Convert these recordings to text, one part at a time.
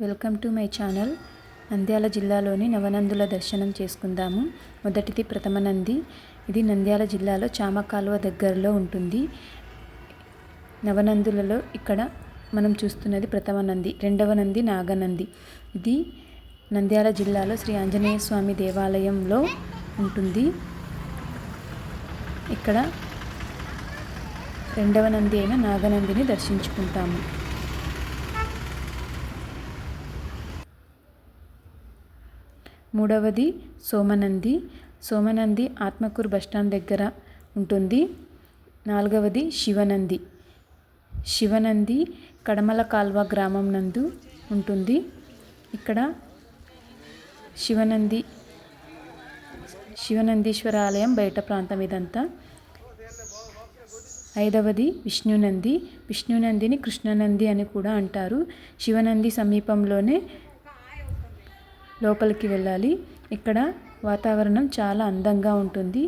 Welcome to my channel. Nandyal జిల్లాలోని నవనందుల దర్శనం చేసుకుందాము. మొదటిది ప్రథమ నంది. ఇది నంద్యాల జిల్లాలో చామకాలువ దగ్గరలో ఉంటుంది. నవనందులలో ఇక్కడ మనం చూస్తున్నది ప్రథమ నంది. రెండవ నంది నాగనంది. ఇది నంద్యాల జిల్లాలో శ్రీ ఆంజనేయ స్వామి దేవాలయంలో ఉంటుంది. ఇక్కడ రెండవ నంది అయిన నాగనందిని దర్శించుకుంటాము. మూడవది సోమనంది. సోమనంది ఆత్మకూరు బస్టాండ్ దగ్గర ఉంటుంది. నాలుగవది శివనంది. శివనంది కడమల కాల్వ గ్రామం నందు ఉంటుంది. ఇక్కడ శివనందీశ్వర ఆలయం బయట ప్రాంతం ఇదంతా. ఐదవది విష్ణునంది. విష్ణునందిని కృష్ణనంది అని కూడా అంటారు. శివనంది సమీపంలోనే లోపలికి వెళ్ళాలి. ఇక్కడ వాతావరణం చాలా అందంగా ఉంటుంది.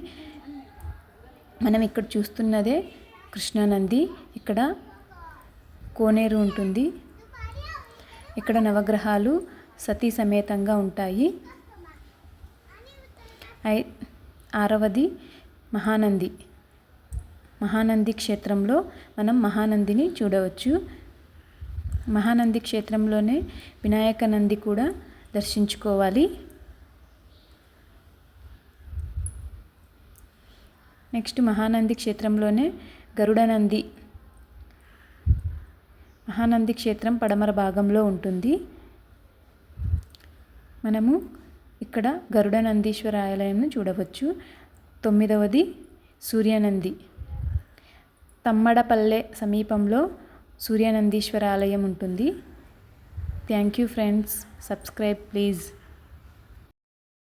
మనం ఇక్కడ చూస్తున్నదే కృష్ణానంది. ఇక్కడ కోనేరు ఉంటుంది. ఇక్కడ నవగ్రహాలు సతీ సమేతంగా ఉంటాయి. ఆరవది మహానంది. మహానంది క్షేత్రంలో మనం మహానందిని చూడవచ్చు. మహానంది క్షేత్రంలోనే వినాయక నంది కూడా దర్శించుకోవాలి. నెక్స్ట్ మహానంది క్షేత్రంలోనే గరుడనంది. మహానంది క్షేత్రం పడమర భాగంలో ఉంటుంది. మనము ఇక్కడ గరుడనందీశ్వర ఆలయంను చూడవచ్చు. తొమ్మిదవది సూర్యనంది. తమ్మడపల్లె సమీపంలో సూర్యనందీశ్వర ఆలయం ఉంటుంది. Thank you friends. Subscribe please.